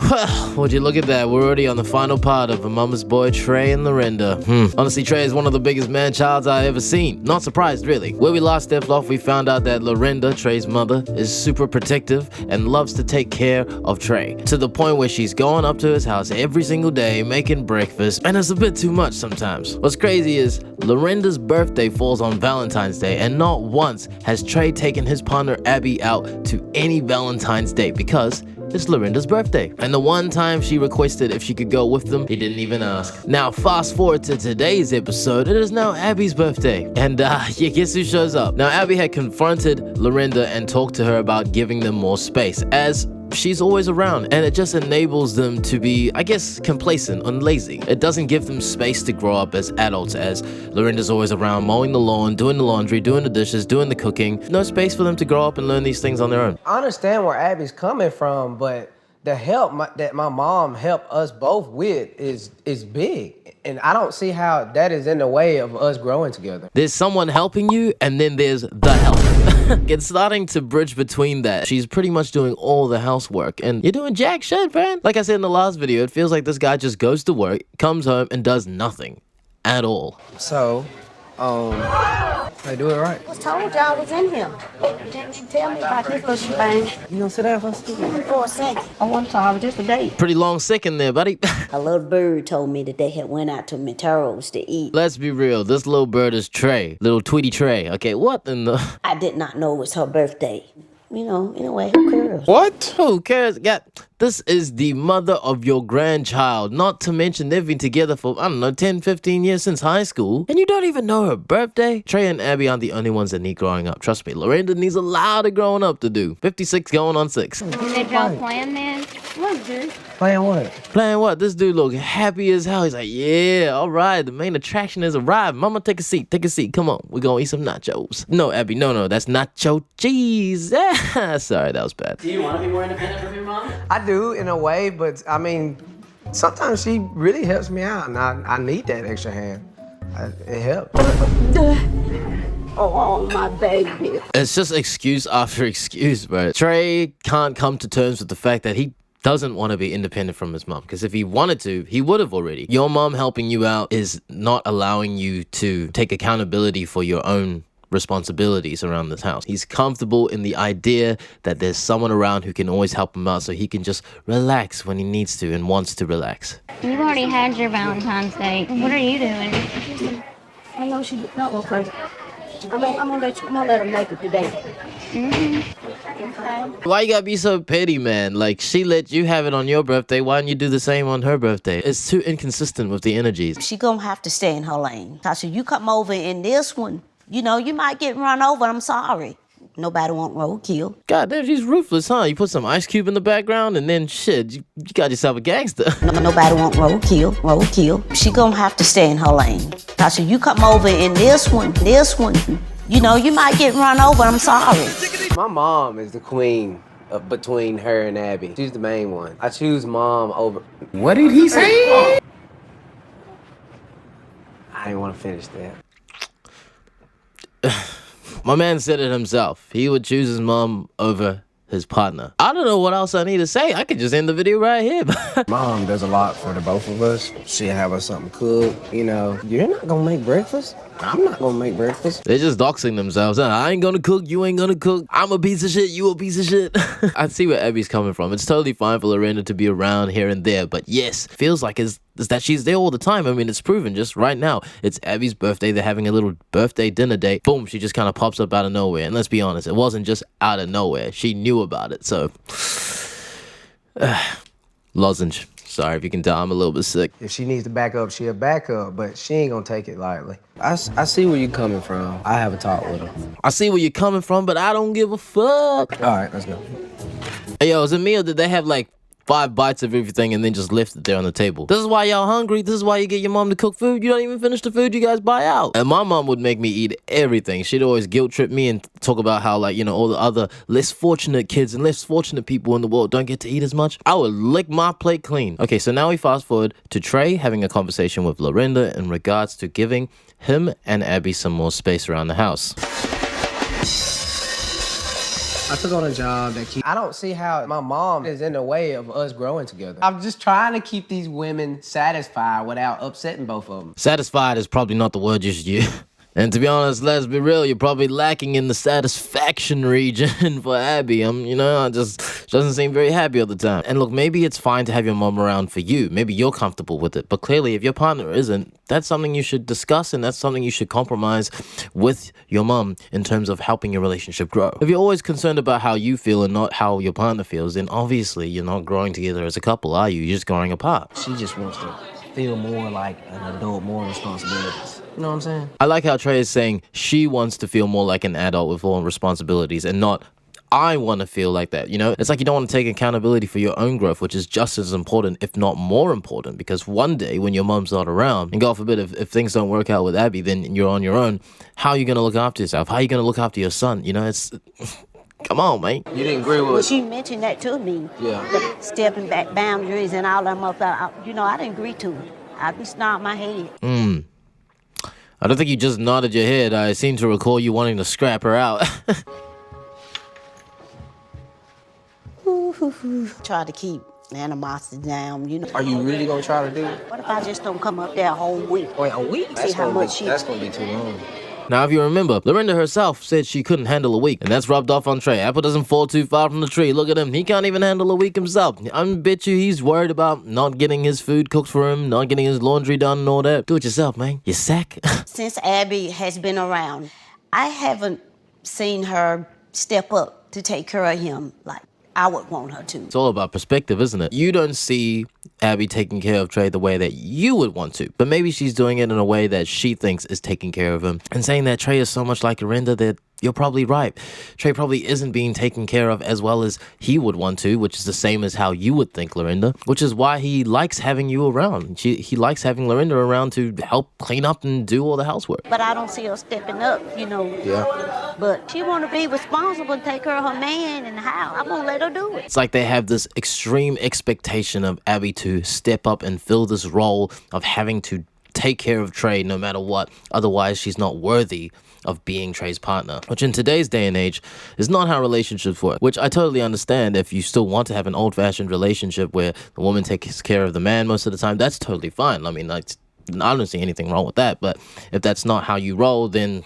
Well, would you look at that? We're already on the final part of a mama's boy, Trey and Lorenda. Honestly, Trey is one of the biggest man-childs I've ever seen. Not surprised, really. Where we last left off, we found out that Lorenda, Trey's mother, is super protective and loves to take care of Trey. To the point where she's going up to his house every single day, making breakfast, and it's a bit too much sometimes. What's crazy is Lorenda's birthday falls on Valentine's Day, and not once has Trey taken his partner Abbey out to any Valentine's Day because it's Lorenda's birthday. And the one time she requested if she could go with them, he didn't even ask. Now, fast forward to today's episode, it is now Abby's birthday. And yeah, guess who shows up? Now, Abbey had confronted Lorenda and talked to her about giving them more space, as she's always around, and it just enables them to be, I guess, complacent and lazy. It doesn't give them space to grow up as adults, as Lorenda's always around mowing the lawn, doing the laundry, doing the dishes, doing the cooking. No space for them to grow up and learn these things on their own. I understand where Abby's coming from, but the help that my mom helped us both with is big. And I don't see how that is in the way of us growing together. There's someone helping you, and then there's the help. It's starting to bridge between that. She's pretty much doing all the housework, and you're doing jack shit, man. Like I said in the last video, it feels like this guy just goes to work, comes home, and does nothing at all. So, I do it right. I told y'all I was in here. Didn't you tell me about this little shebang? You gonna sit down for a second? For a second. I want to talk just a date. Pretty long second there, buddy. A little bird told me that they had went out to Meteros to eat. Let's be real, this little bird is Trey. Little Tweety Trey. Okay, what in the... I did not know it was her birthday. You know, anyway, who cares? What? Who cares? Yeah, this is the mother of your grandchild. Not to mention they've been together for, I don't know, 10, 15 years since high school. And you don't even know her birthday? Trey and Abbey aren't the only ones that need growing up. Trust me, Lorenda needs a lot of growing up to do. 56 going on 6. Did y'all plan then? What, dude? Playing what? Playing what? This dude look happy as hell. He's like, yeah, all right, the main attraction has arrived. Mama, take a seat, come on. We're gonna eat some nachos. No, Abbey, no, that's nacho cheese. Sorry, that was bad. Do you want to be more independent from your mom? I do, in a way, but I mean, sometimes she really helps me out, and I need that extra hand. It helps. Oh, my baby. It's just excuse after excuse, bro. Trey can't come to terms with the fact that he doesn't want to be independent from his mom, because if he wanted to, he would have already. Your mom helping you out is not allowing you to take accountability for your own responsibilities around this house. He's comfortable in the idea that there's someone around who can always help him out, so he can just relax when he needs to and wants to relax. You've already had your Valentine's Day. What are you doing? I know she did not go first. I'm gonna let her make it today. Why you gotta be so petty, man? Like, she let you have it on your birthday. Why don't you do the same on her birthday? It's too inconsistent with the energies. She gonna have to stay in her lane. Tasha, you come over in this one, you know, you might get run over. I'm sorry. Nobody want roadkill. God damn, she's ruthless, huh? You put some Ice Cube in the background and then shit, you got yourself a gangster. Nobody want roadkill. She gonna have to stay in her lane. Tasha, you come over in this one, you know, you might get run over. I'm sorry. My mom is the queen between her and Abby. She's the main one. I choose mom over... What did he say? I didn't want to finish that. My man said it himself. He would choose his mom over his partner. I don't know what else I need to say. I could just end the video right here. Mom does a lot for the both of us. She'll have us something cooked. You know, you're not gonna make breakfast. I'm not gonna make breakfast. They're just doxing themselves. I ain't gonna cook, you ain't gonna cook. I'm a piece of shit, you a piece of shit. I see where Abby's coming from. It's totally fine for Lorenda to be around here and there, but yes, feels like is that she's there all the time. I mean, it's proven just right now. It's Abby's birthday. They're having a little birthday dinner date. Boom, she just kind of pops up out of nowhere. And let's be honest, it wasn't just out of nowhere. She knew about it, so... Lozenge. Sorry if you can tell, I'm a little bit sick. If she needs to back up, she'll back up, but she ain't gonna take it lightly. I see where you're coming from. I have a talk with her. I see where you're coming from, but I don't give a fuck. All right, let's go. Hey, yo, is it me or did they have like 5 bites of everything and then just left it there on the table? This is why y'all hungry. This is why you get your mom to cook food. You don't even finish the food you guys buy out. And my mom would make me eat everything. She'd always guilt trip me and talk about how, like, you know, all the other less fortunate kids and less fortunate people in the world don't get to eat as much. I would lick my plate clean. Okay, so now we fast forward to Trey having a conversation with Lorenda in regards to giving him and Abbey some more space around the house. I took on a job that I don't see how my mom is in the way of us growing together. I'm just trying to keep these women satisfied without upsetting both of them. Satisfied is probably not the word you should use. And to be honest, let's be real, you're probably lacking in the satisfaction region for Abbey. She doesn't seem very happy all the time. And look, maybe it's fine to have your mom around for you. Maybe you're comfortable with it. But clearly, if your partner isn't, that's something you should discuss, and that's something you should compromise with your mom in terms of helping your relationship grow. If you're always concerned about how you feel and not how your partner feels, then obviously you're not growing together as a couple, are you? You're just growing apart. She just wants to feel more like an adult, more responsibilities. You know what I'm saying? I like how Trey is saying she wants to feel more like an adult with all responsibilities and not I want to feel like that, It's like you don't want to take accountability for your own growth, which is just as important, if not more important, because one day when your mom's not around, and God forbid if things don't work out with Abbey, then you're on your own. How are you going to look after yourself? How are you going to look after your son? It's... Come on, man. You didn't agree with Well, she mentioned that to me. Yeah. The stepping back boundaries and all them up. I didn't agree to it. I just nodded my head. I don't think you just nodded your head. I seem to recall you wanting to scrap her out. Try to keep animosity down, Are you really gonna try to do it? What if I just don't come up there a whole week? Wait, a week? See how much That's gonna be too long. Now, if you remember, Lorenda herself said she couldn't handle a week, and that's rubbed off on Trey. Apple doesn't fall too far from the tree. Look at him. He can't even handle a week himself. I bet you he's worried about not getting his food cooked for him, not getting his laundry done and all that. Do it yourself, man. You sack. Since Abbey has been around, I haven't seen her step up to take care of him like I would want her to. It's all about perspective, isn't it? You don't see Abbey taking care of Trey the way that you would want to, but maybe she's doing it in a way that she thinks is taking care of him. And saying that Trey is so much like Lorenda that you're probably right. Trey probably isn't being taken care of as well as he would want to, which is the same as how you would think, Lorenda, which is why he likes having you around. He likes having Lorenda around to help clean up and do all the housework. But I don't see her stepping up, Yeah. But she want to be responsible and take care of her man and the house. I'm going to let her do it. It's like they have this extreme expectation of Abbey to step up and fill this role of having to take care of Trey no matter what. Otherwise, she's not worthy of being Trey's partner, which in today's day and age is not how relationships work, which I totally understand. If you still want to have an old-fashioned relationship where the woman takes care of the man most of the time, that's totally fine. I mean, I don't see anything wrong with that, but if that's not how you roll, then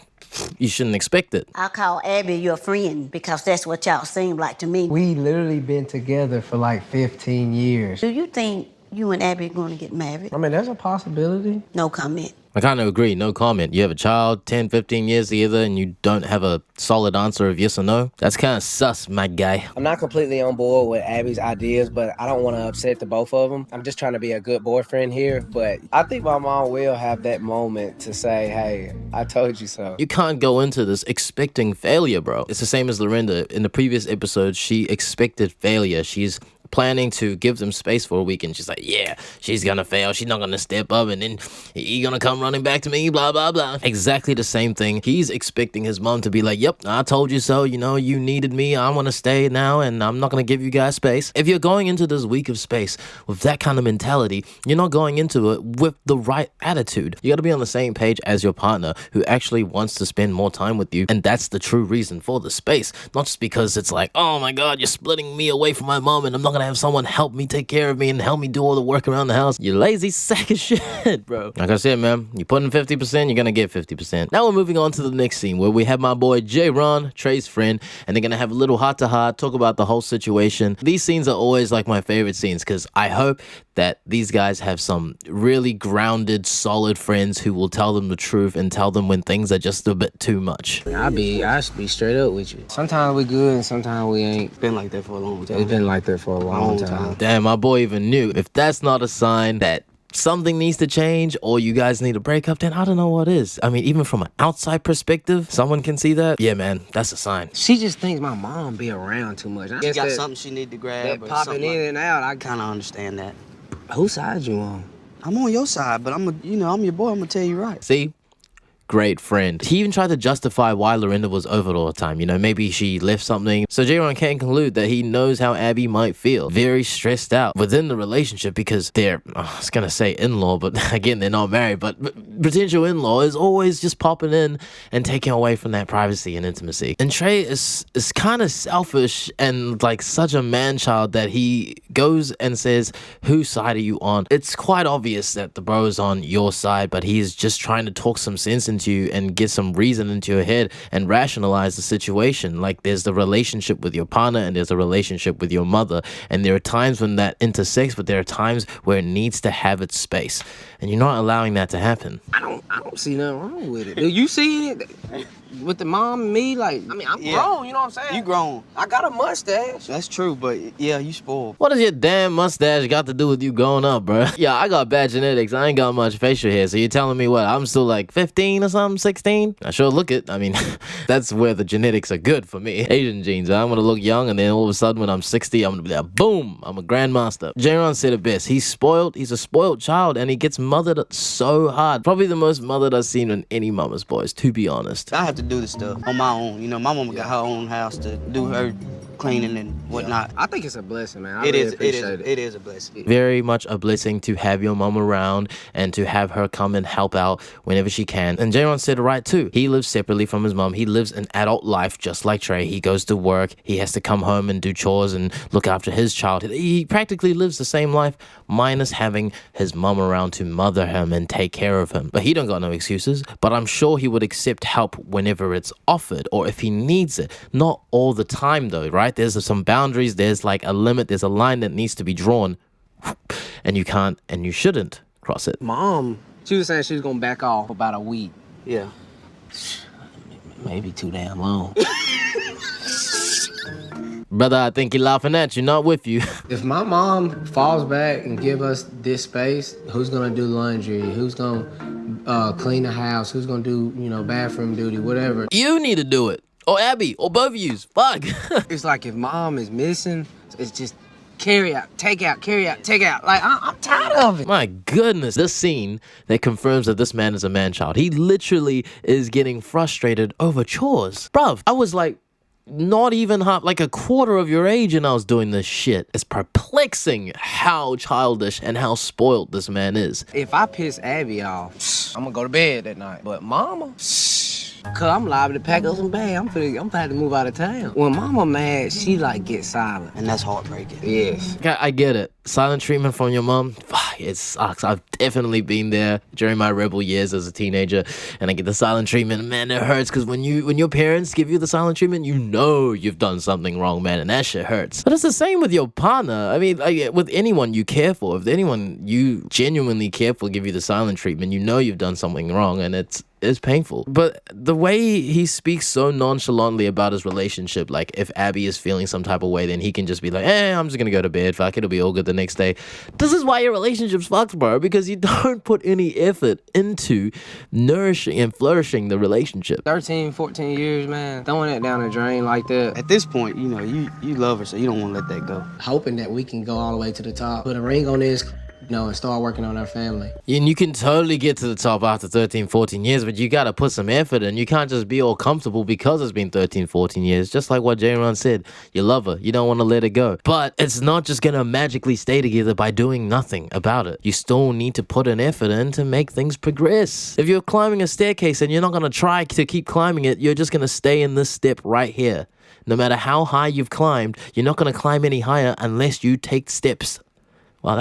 you shouldn't expect it. I call Abbey your friend because that's what y'all seem like to me. We literally been together for like 15 years. Do you think you and Abbey are going to get married? I mean, there's a possibility. No comment. I kind of agree, no comment. You have a child, 10, 15 years together, and you don't have a solid answer of yes or no? That's kind of sus, my guy. I'm not completely on board with Abby's ideas, but I don't want to upset the both of them. I'm just trying to be a good boyfriend here, but I think my mom will have that moment to say, hey, I told you so. You can't go into this expecting failure, bro. It's the same as Lorenda. In the previous episode, she expected failure. She's planning to give them space for a week, and she's like, yeah, she's gonna fail, she's not gonna step up, and then you're gonna come running back to me, blah blah blah. Exactly the same thing. He's expecting his mom to be like, yep, I told you so, you needed me, I want to stay now, and I'm not gonna give you guys space. If you're going into this week of space with that kind of mentality, you're not going into it with the right attitude. You gotta be on the same page as your partner who actually wants to spend more time with you, and that's the true reason for the space, not just because it's like, oh my god, you're splitting me away from my mom and I'm not gonna have someone help me take care of me and help me do all the work around the house. You lazy sack of shit, bro. Like I said, man, you put in 50%, you're gonna get 50%. Now we're moving on to the next scene where we have my boy J-Ron, Trey's friend, and they're gonna have a little heart-to-heart, talk about the whole situation. These scenes are always like my favorite scenes because I hope that these guys have some really grounded, solid friends who will tell them the truth and tell them when things are just a bit too much. I should be straight up with you. Sometimes we good and sometimes we ain't. It's been like that for a long time. It's been like that for a long time. Damn, my boy even knew. If that's not a sign that something needs to change or you guys need a breakup, then I don't know what is. I mean, even from an outside perspective, someone can see that. Yeah, man, that's a sign. She just thinks my mom be around too much. She got something she need to grab. That popping in and out. I kind of understand that. Whose side you on? I'm on your side, but I'm your boy. I'm gonna tell you right. See? great friend. He even tried to justify why Lorenda was over all the time. You know, maybe she left something. So J-Ron can conclude that he knows how Abbey might feel. Very stressed out within the relationship because they're, I was gonna say in-law, but again, they're not married, but potential in-law is always just popping in and taking away from that privacy and intimacy. And Trey is kind of selfish and like such a man-child that he goes and says, whose side are you on? It's quite obvious that the bro is on your side, but he is just trying to talk some sense into you and get some reason into your head and rationalize the situation. Like there's the relationship with your partner and there's a relationship with your mother, and there are times when that intersects, but there are times where it needs to have its space, and you're not allowing that to happen. I don't see nothing wrong with it. Do you see it with the mom and me? Like, I mean, I'm grown, you know what I'm saying? You grown. I got a mustache. That's true, but yeah, you spoiled. What does your damn mustache got to do with you growing up, bro? Yeah, I got bad genetics. I ain't got much facial hair, so you're telling me what? I'm still like 15 or something, 16? I sure look it. I mean, that's where the genetics are good for me. Asian genes. I'm gonna look young, and then all of a sudden when I'm 60, I'm gonna be like, boom, I'm a grandmaster. J-Ron said it best. He's spoiled. He's a spoiled child, and he gets mothered so hard. Probably the most mothered I've seen in any mama's boys, to be honest. I have to do this stuff on my own. You know, my mama got her own house to do her cleaning and whatnot. I think it's a blessing, man. I It really is appreciate it. it is a blessing. Very much a blessing to have your mom around and to have her come and help out whenever she can. And J-Ron said it right too. He lives separately from his mom. He lives an adult life just like Trey. He goes to work. He has to come home and do chores and look after his child. He practically lives the same life minus having his mom around to mother him and take care of him. But he don't got no excuses. But I'm sure he would accept help whenever it's offered or if he needs it. Not all the time though, right? There's some boundaries. There's like a limit. There's a line that needs to be drawn. And you can't and you shouldn't cross it. Mom, she was saying she was gonna back off about a week. Yeah. Maybe too damn long. Brother, I think you're laughing at you, not with you. If my mom falls back and give us this space, who's gonna do laundry? Who's gonna clean the house? Who's gonna do, you know, bathroom duty, whatever? You need to do it. Or Abbey, or both of yous. Fuck. It's like if mom is missing, it's just carry out, take out, carry out, take out. Like, I'm tired of it. My goodness, this scene that confirms that this man is a man-child. He literally is getting frustrated over chores. Bruv, I was like, not even half, like a quarter of your age and I was doing this shit. It's perplexing how childish and how spoiled this man is. If I piss Abby off, I'm gonna go to bed that night. But mama, cause I'm liable to pack up some bags. I'm finna to move out of town. When mama mad, she like get silent. And that's heartbreaking. Yes. I get it. Silent treatment from your mom, it sucks. I've definitely been there during my rebel years as a teenager, and I get the silent treatment. Man, it hurts because when your parents give you the silent treatment, you know you've done something wrong, man, and that shit hurts. But it's the same with your partner. I mean, like, with anyone you care for, if anyone you genuinely care for give you the silent treatment, you know you've done something wrong, and it's painful. But the way he speaks so nonchalantly about his relationship, like if Abbey is feeling some type of way, then he can just be like, I'm just gonna go to bed, fuck, it'll be all good the next day. This is why your relationship's fucked, bro, because you don't put any effort into nourishing and flourishing the relationship. 13, 14 years, man, throwing that down the drain like that. At this point, you know, you love her, so you don't want to let that go. Hoping that we can go all the way to the top, put a ring on this, you know, and start working on our family. And you can totally get to the top after 13, 14 years, but you gotta put some effort in. You can't just be all comfortable because it's been 13, 14 years. Just like what J-Ron said, you love her, you don't want to let it go. But it's not just gonna magically stay together by doing nothing about it. You still need to put an effort in to make things progress. If you're climbing a staircase and you're not gonna try to keep climbing it, you're just gonna stay in this step right here. No matter how high you've climbed, you're not gonna climb any higher unless you take steps. Wow,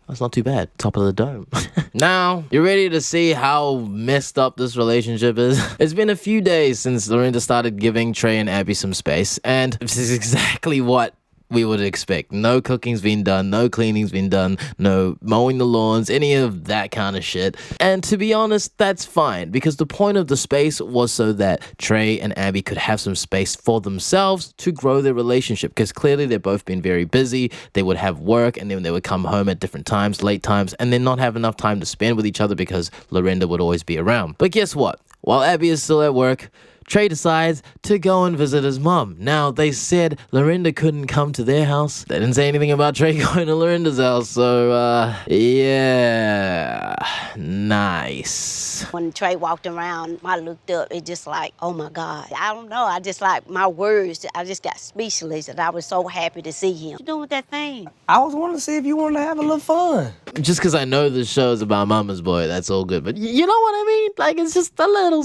that's not too bad. Top of the dome. Now, you ready to see how messed up this relationship is? It's been a few days since Lorenda started giving Trey and Abbey some space, and this is exactly what we would expect. No cooking's been done, no cleaning's been done, no mowing the lawns, any of that kind of shit. And to be honest, that's fine, because the point of the space was so that Trey and Abbey could have some space for themselves to grow their relationship, because clearly they've both been very busy. They would have work, and then they would come home at different times, late times, and then not have enough time to spend with each other because Lorenda would always be around. But guess what? While Abbey is still at work, Trey decides to go and visit his mom. Now, they said Lorenda couldn't come to their house. They didn't say anything about Trey going to Lorenda's house, so, yeah, nice. When Trey walked around, I looked up, it just like, oh my God. I don't know, I just like, my words, I just got speechless, and I was so happy to see him. What you doing with that thing? I was wanting to see if you wanted to have a little fun. Just because I know the show's about Mama's Boy, that's all good. But you know what I mean? Like, it's just a little...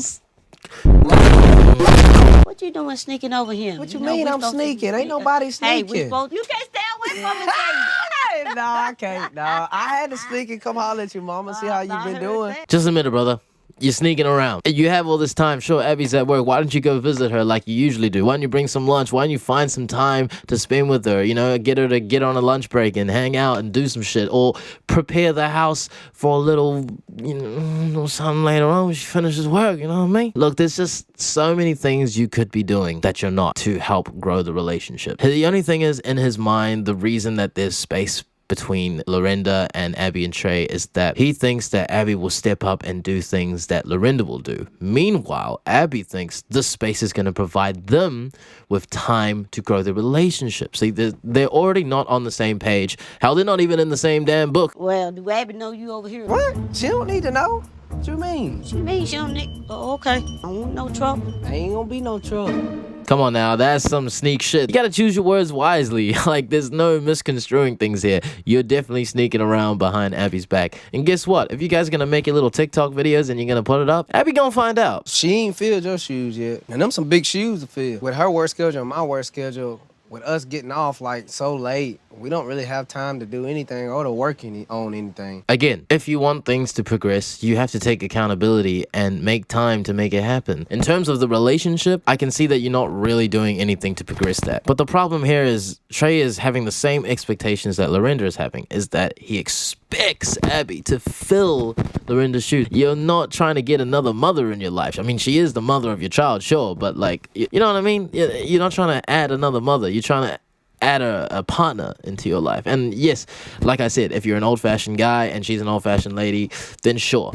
What you doing sneaking over here? What you mean I'm sneaking? Ain't nobody sneaking. Hey, you can't stay away from me, Jay. No, I can't. No, I had to sneak and come holler at you, mama, see how you been doing. Just admit it, brother. You're sneaking around. You have all this time. Sure, Abby's at work. Why don't you go visit her like you usually do? Why don't you bring some lunch? Why don't you find some time to spend with her? You know, get her to get on a lunch break and hang out and do some shit. Or prepare the house for a little, you know, something later on when she finishes work. You know what I mean? Look, there's just so many things you could be doing that you're not to help grow the relationship. The only thing is, in his mind, the reason that there's space between Lorenda and Abbey and Trey is that he thinks that Abbey will step up and do things that Lorenda will do. Meanwhile, Abbey thinks this space is going to provide them with time to grow their relationship. See, they're already not on the same page. Hell, they're not even in the same damn book. Well, do Abby know you over here? What? She don't need to know. What you mean? She means she don't need... Oh, okay. I don't want no trouble. Ain't gonna be no trouble. Come on now, that's some sneak shit. You gotta choose your words wisely. Like, there's no misconstruing things here. You're definitely sneaking around behind Abby's back. And guess what? If you guys are gonna make your little TikTok videos and you're gonna put it up, Abby gonna find out. She ain't filled your shoes yet. And them some big shoes to fill. With her work schedule and my work schedule, with us getting off like so late, we don't really have time to do anything or to work on anything. Again, if you want things to progress, you have to take accountability and make time to make it happen. In terms of the relationship, I can see that you're not really doing anything to progress that. But the problem here is Trey is having the same expectations that Lorenda is having, is that he expects Abbey to fill Lorenda's shoes. You're not trying to get another mother in your life. I mean, she is the mother of your child, sure, but like, you know what I mean? You're not trying to add another mother. You're trying to add a partner into your life. And yes, like I said, if you're an old-fashioned guy and she's an old-fashioned lady, then sure,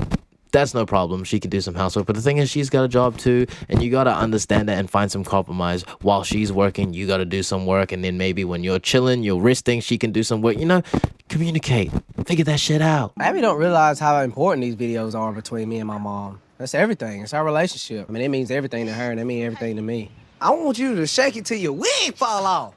that's no problem. She can do some housework. But the thing is, she's got a job too, and you got to understand that and find some compromise. While she's working, you got to do some work, and then maybe when you're chilling, you're resting, she can do some work. You know, communicate. Figure that shit out. Abby don't realize how important these videos are between me and my mom. That's everything. It's our relationship. I mean, it means everything to her, and it means everything to me. I want you to shake it till your wig fall off.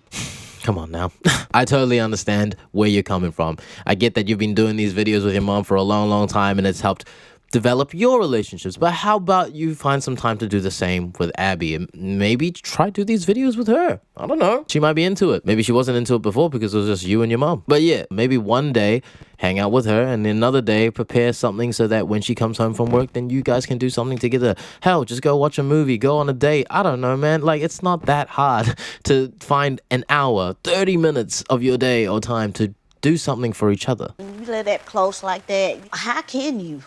Come on now. I totally understand where you're coming from. I get that you've been doing these videos with your mom for a long, long time, and it's helped develop your relationships. But how about you find some time to do the same with Abbey and maybe try to do these videos with her? I don't know. She might be into it. Maybe she wasn't into it before because it was just you and your mom. But yeah, maybe one day hang out with her and another day prepare something so that when she comes home from work, then you guys can do something together. Hell, just go watch a movie, go on a date. I don't know, man. Like, it's not that hard to find an hour, 30 minutes of your day or time to do something for each other. When you live that close like that, how can you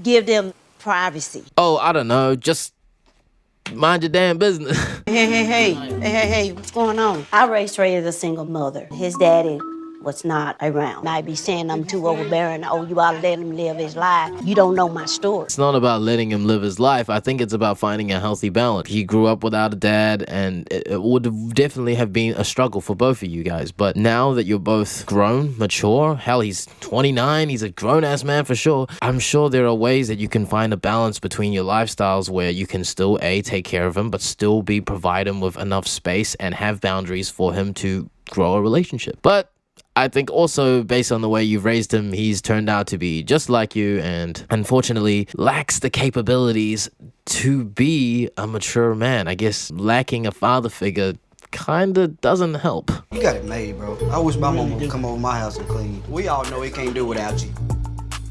give them privacy? Oh, I don't know. Just mind your damn business. Hey, what's going on? I raised Trey as a single mother. His daddy was not around. Might be saying I'm too overbearing. Oh, you ought to let him live his life. You don't know my story. It's not about letting him live his life. I think it's about finding a healthy balance. He grew up without a dad, and it would definitely have been a struggle for both of you guys. But now that you're both grown, mature, hell, he's 29, he's a grown-ass man for sure. I'm sure there are ways that you can find a balance between your lifestyles where you can still, A, take care of him, but still provide him with enough space and have boundaries for him to grow a relationship. But I think also, based on the way you've raised him, he's turned out to be just like you and unfortunately lacks the capabilities to be a mature man. I guess lacking a father figure kinda doesn't help. You got it made, bro. I wish my mom would come over my house and clean. We all know he can't do without you.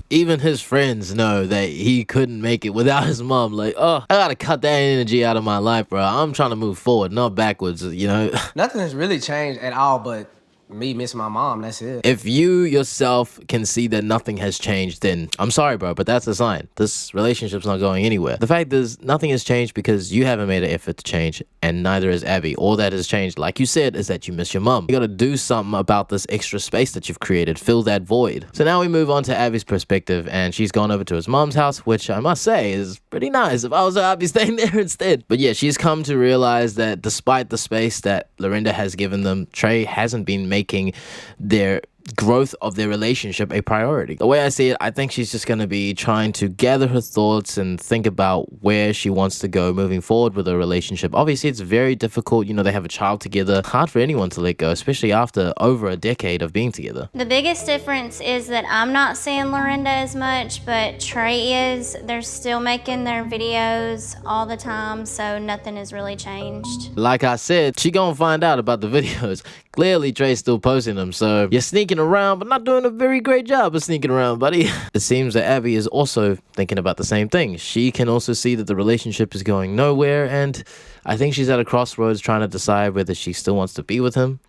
Even his friends know that he couldn't make it without his mom. Like, oh, I gotta cut that energy out of my life, bro. I'm trying to move forward, not backwards, you know? Nothing has really changed at all, but me missing my mom, that's it. If you yourself can see that nothing has changed, then I'm sorry, bro, but that's a sign. This relationship's not going anywhere. The fact is, nothing has changed because you haven't made an effort to change, and neither has Abbey. All that has changed, like you said, is that you miss your mom. You gotta do something about this extra space that you've created. Fill that void. So now we move on to Abby's perspective, and she's gone over to his mom's house, which I must say is pretty nice. If I was her, I'd be staying there instead. But yeah, she's come to realize that despite the space that Lorenda has given them, Trey hasn't been making their growth of their relationship a priority. The way I see it, I think she's just going to be trying to gather her thoughts and think about where she wants to go moving forward with her relationship. Obviously, it's very difficult. You know, they have a child together. Hard for anyone to let go, especially after over a decade of being together. The biggest difference is that I'm not seeing Lorenda as much, but Trey is. They're still making their videos all the time, so nothing has really changed. Like I said, she gonna find out about the videos. Clearly, Trey's still posting them, so you're sneaking around, but not doing a very great job of sneaking around, buddy. It seems that Abbey is also thinking about the same thing. She can also see that the relationship is going nowhere, and I think she's at a crossroads trying to decide whether she still wants to be with him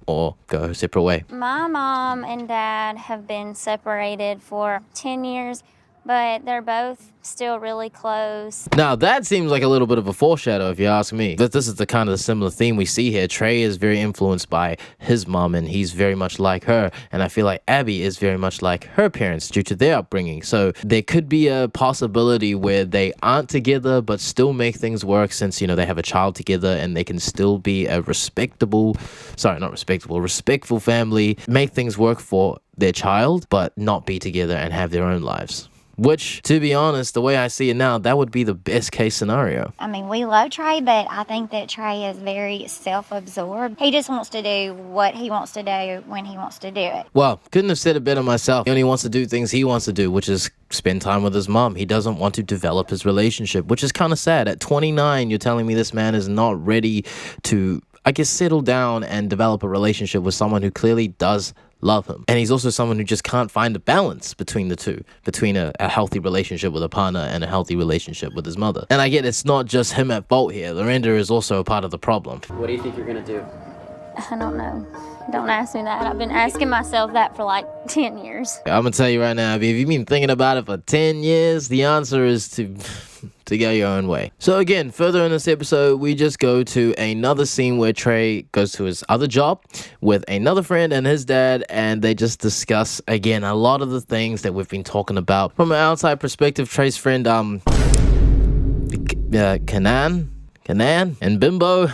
or go her separate way. My mom and dad have been separated for 10 years, but they're both still really close. Now, that seems like a little bit of a foreshadow, if you ask me. But this is the kind of similar theme we see here. Trey is very influenced by his mom, and he's very much like her. And I feel like Abbey is very much like her parents due to their upbringing. So there could be a possibility where they aren't together, but still make things work since, you know, they have a child together and they can still be a respectful family, make things work for their child, but not be together and have their own lives. Which, to be honest, the way I see it now, that would be the best case scenario. I mean, we love Trey, but I think that Trey is very self-absorbed. He just wants to do what he wants to do when he wants to do it. Well, couldn't have said it better myself. He only wants to do things he wants to do, which is spend time with his mom. He doesn't want to develop his relationship, which is kind of sad. At 29, you're telling me this man is not ready to, I guess, settle down and develop a relationship with someone who clearly does love him. And he's also someone who just can't find a balance between the two, between a healthy relationship with a partner and a healthy relationship with his mother. And I get it's not just him at fault here. Lorenda is also a part of the problem. What do you think you're gonna do? I don't know. Don't ask me that. I've been asking myself that for like 10 years. I'm gonna tell you right now, if you've been thinking about it for 10 years, the answer is to go your own way. So again, further in this episode, we just go to another scene where Trey goes to his other job with another friend and his dad, and they just discuss, again, a lot of the things that we've been talking about. From an outside perspective, Trey's friend, Kanan, and Bimbo,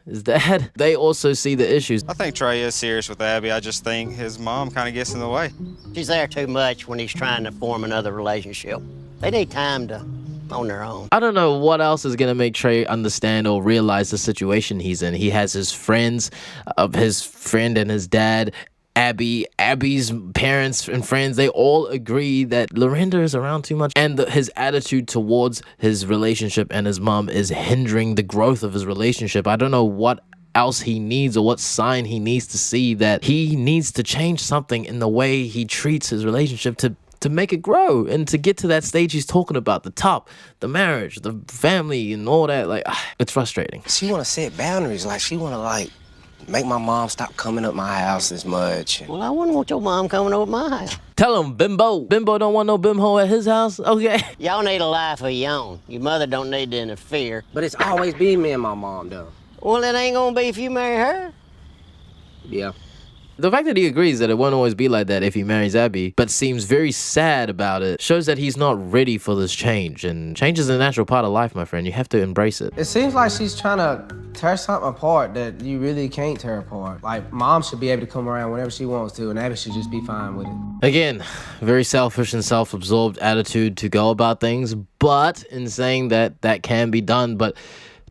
his dad, they also see the issues. I think Trey is serious with Abbey. I just think his mom kind of gets in the way. She's there too much when he's trying to form another relationship. They need time to on their own. I don't know what else is going to make Trey understand or realize the situation he's in. He has his friends, of his friend and his dad, Abby's parents and friends, they all agree that Lorenda is around too much, and his attitude towards his relationship and his mom is hindering the growth of his relationship. I don't know what else he needs or what sign he needs to see that he needs to change something in the way he treats his relationship to make it grow and to get to that stage he's talking about, the top, the marriage, the family, and all that. Like, it's frustrating. She want to set boundaries. Like, she want to, make my mom stop coming up my house as much. Well, I wouldn't want your mom coming over my house. Tell him, Bimbo. Bimbo don't want no bimbo at his house, okay? Y'all need a life of your own. Your mother don't need to interfere. But it's always been me and my mom, though. Well, it ain't gonna be if you marry her. Yeah. The fact that he agrees that it won't always be like that if he marries Abbey, but seems very sad about it, shows that he's not ready for this change. And change is a natural part of life, my friend. You have to embrace it. It seems like she's trying to tear something apart that you really can't tear apart. Like, mom should be able to come around whenever she wants to, and Abbey should just be fine with it. Again, very selfish and self-absorbed attitude to go about things, but in saying that that can be done, but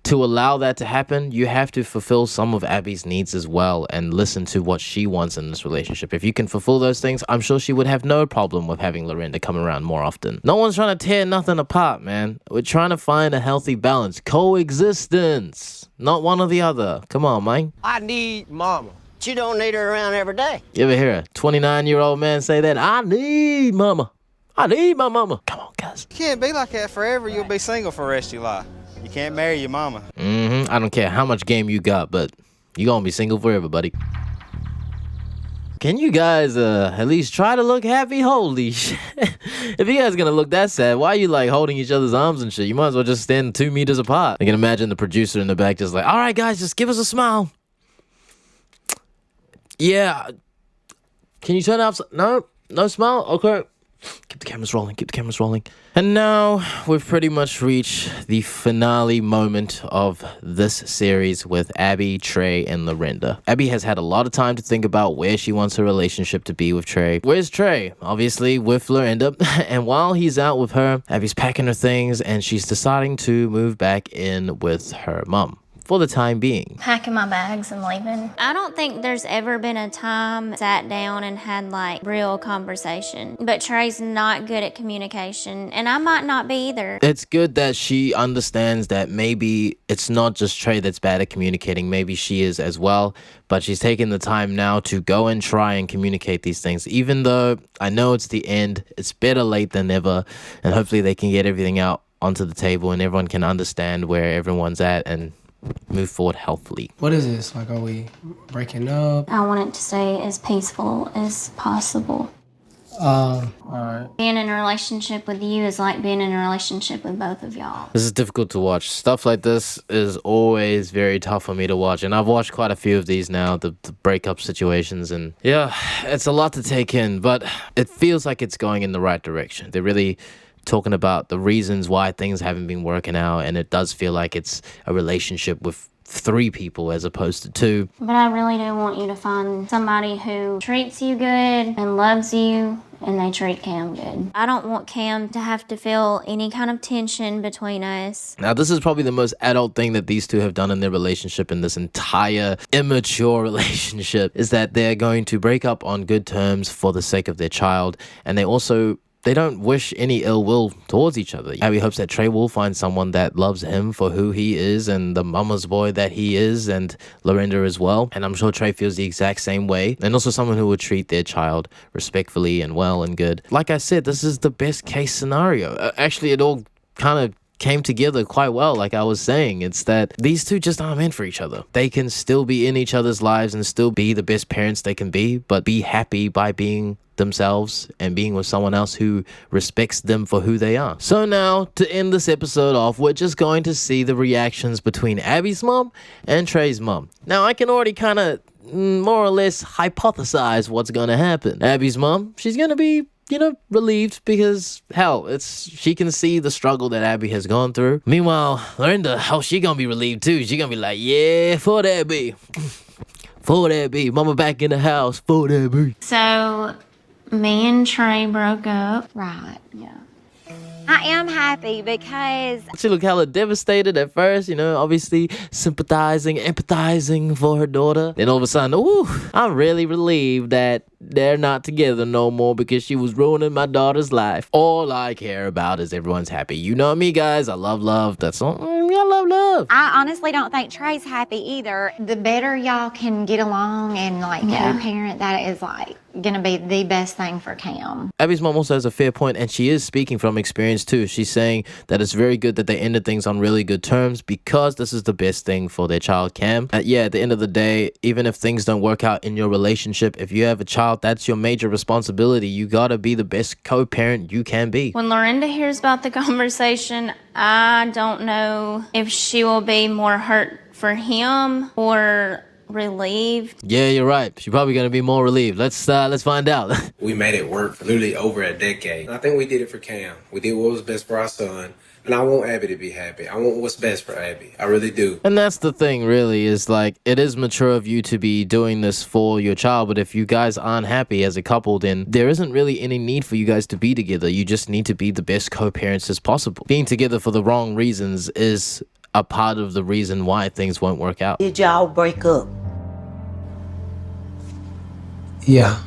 to allow that to happen, you have to fulfill some of Abby's needs as well and listen to what she wants in this relationship. If you can fulfill those things, I'm sure she would have no problem with having Lorenda come around more often. No one's trying to tear nothing apart, man. We're trying to find a healthy balance. Coexistence, not one or the other. Come on, man. I need mama. You don't need her around every day. You ever hear a 29-year-old man say that? I need mama. I need my mama. Come on, guys. You can't be like that forever. You'll be single for the rest of your life. You can't marry your mama. I don't care how much game you got, but you gonna be single forever, buddy. Can you guys at least try to look happy? Holy shit. If you guys gonna look that sad, why are you like holding each other's arms and shit? You might as well just stand 2 meters apart. I can imagine the producer in the back just like, all right, guys, just give us a smile. Yeah. Can you turn off? No smile? Okay. Keep the cameras rolling. Keep the cameras rolling. And now we've pretty much reached the finale moment of this series with Abbey, Trey, and Lorenda. Abbey has had a lot of time to think about where she wants her relationship to be with Trey. Where's Trey? Obviously with Lorenda. And while he's out with her, Abby's packing her things and she's deciding to move back in with her mom. For the time being. Packing my bags and leaving. I don't think there's ever been a time sat down and had like real conversation. But Trey's not good at communication, and I might not be either. It's good that she understands that maybe it's not just Trey that's bad at communicating. Maybe she is as well. But she's taking the time now to go and try and communicate these things. Even though I know it's the end, it's better late than never. And hopefully they can get everything out onto the table and everyone can understand where everyone's at and move forward healthily. What is this? Like, are we breaking up? I want it to stay as peaceful as possible. All right. Being in a relationship with you is like being in a relationship with both of y'all. This is difficult to watch. Stuff like this is always very tough for me to watch. And I've watched quite a few of these now, the breakup situations. And yeah, it's a lot to take in, but it feels like it's going in the right direction. They're really talking about the reasons why things haven't been working out, and it does feel like it's a relationship with 3 people as opposed to 2. But I really do want you to find somebody who treats you good and loves you, and they treat Cam good. I don't want Cam to have to feel any kind of tension between us. Now, this is probably the most adult thing that these 2 have done in their relationship, in this entire immature relationship, is that they're going to break up on good terms for the sake of their child, and they don't wish any ill will towards each other. Abby hopes that Trey will find someone that loves him for who he is and the mama's boy that he is, and Lorenda as well. And I'm sure Trey feels the exact same way. And also someone who would treat their child respectfully and well and good. Like I said, this is the best case scenario. Actually, it all kind of came together quite well. Like I was saying, it's that these 2 just aren't meant for each other. They can still be in each other's lives and still be the best parents they can be, but be happy by being themselves and being with someone else who respects them for who they are. So now, to end this episode off, we're just going to see the reactions between Abby's mom and Trey's mom. Now, I can already kind of more or less hypothesize what's going to happen. Abby's mom, she's going to be, relieved because, hell, she can see the struggle that Abbey has gone through. Meanwhile, Lorenda, she gonna be relieved too. She gonna be like, yeah, for that B. For that B. Mama back in the house, for that B. So, me and Trey broke up. Right. Yeah. I am happy because She looked hella devastated at first, obviously sympathizing, empathizing for her daughter. Then all of a sudden, ooh, I'm really relieved that they're not together no more because she was ruining my daughter's life. All I care about is everyone's happy. You know me, guys. I love love. That's all. I love love. I honestly don't think Trey's happy either. The better y'all can get along and co-parent, that is gonna be the best thing for Cam. Abby's mom also has a fair point, and she is speaking from experience too. She's saying that it's very good that they ended things on really good terms because this is the best thing for their child, Cam. At the end of the day, even if things don't work out in your relationship, if you have a child, that's your major responsibility. You gotta be the best co-parent you can be. When Lorenda hears about the conversation, I don't know if she will be more hurt for him or relieved. Yeah, you're right. She's probably gonna be more relieved. Let's find out. We made it work for literally over a decade. I think we did it for Cam. We did what was best for our son. And I want Abby to be happy. I want what's best for Abby. I really do. And that's the thing, really, is it is mature of you to be doing this for your child. But if you guys aren't happy as a couple, then there isn't really any need for you guys to be together. You just need to be the best co-parents as possible. Being together for the wrong reasons is a part of the reason why things won't work out. Did y'all break up? Yeah.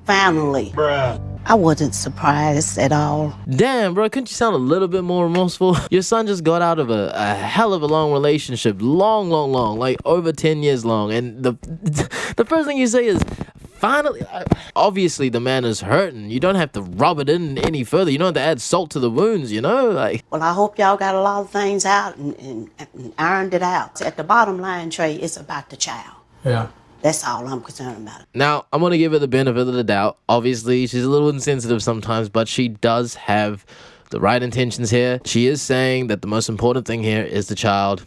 Finally. Bruh. I wasn't surprised at all. Damn, bro, couldn't you sound a little bit more remorseful? Your son just got out of a hell of a long relationship. Long, like over 10 years long. And the first thing you say is, finally. Obviously, the man is hurting. You don't have to rub it in any further. You don't have to add salt to the wounds, Well, I hope y'all got a lot of things out and ironed it out. At the bottom line, Trey, it's about the child. Yeah. That's all I'm concerned about. Now, I'm going to give her the benefit of the doubt. Obviously, she's a little insensitive sometimes, but she does have the right intentions here. She is saying that the most important thing here is the child.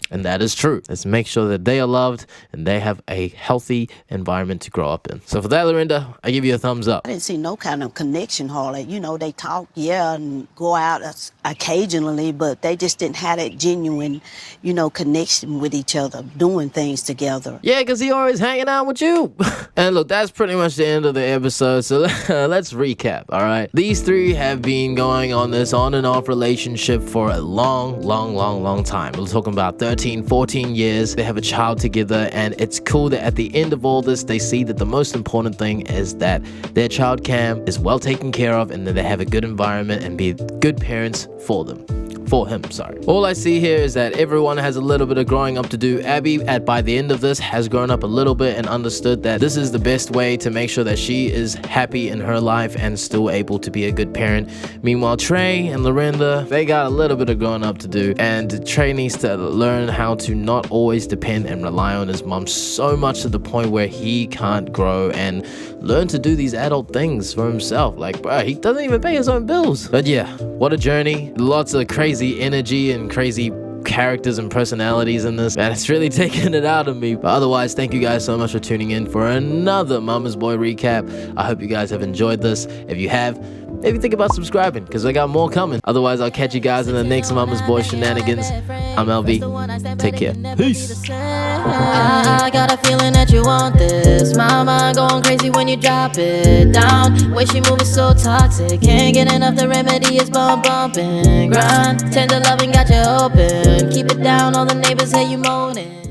And that is true. Let's make sure that they are loved and they have a healthy environment to grow up in. So for that, Lorenda, I give you a thumbs up. I didn't see no kind of connection, Harley. You know, they talk, yeah, and go out occasionally, but they just didn't have that genuine, you know, connection with each other, doing things together. Yeah, because he always hanging out with you. And look, that's pretty much the end of the episode. So let's recap, all right? These three have been going on this on and off relationship for a long time. We're talking about 13, 14 years. They have a child together, and it's cool that at the end of all this, they see that the most important thing is that their child Cam is well taken care of and that they have a good environment and be good parents for them. For him, sorry. All I see here is that everyone has a little bit of growing up to do. Abbey, by the end of this, has grown up a little bit and understood that this is the best way to make sure that she is happy in her life and still able to be a good parent. Meanwhile, Trey and Lorenda, they got a little bit of growing up to do, and Trey needs to learn how to not always depend and rely on his mom so much to the point where he can't grow and learn to do these adult things for himself. Like, bro, he doesn't even pay his own bills. But yeah, what a journey. Lots of crazy energy and crazy characters and personalities in this, and it's really taken it out of me. But otherwise, thank you guys so much for tuning in for another Mama's Boy recap. I hope you guys have enjoyed this. If you have, maybe think about subscribing, because I got more coming. Otherwise, I'll catch you guys in the next Mama's Boy shenanigans. I'm eLVn. Take care. Peace. I got a feeling that you want this. My mind going crazy when you drop it down. Way she moving so toxic. Can't get enough, the remedy is bumping. Grind, tender loving got you open. Keep it down, all the neighbors hear you moaning.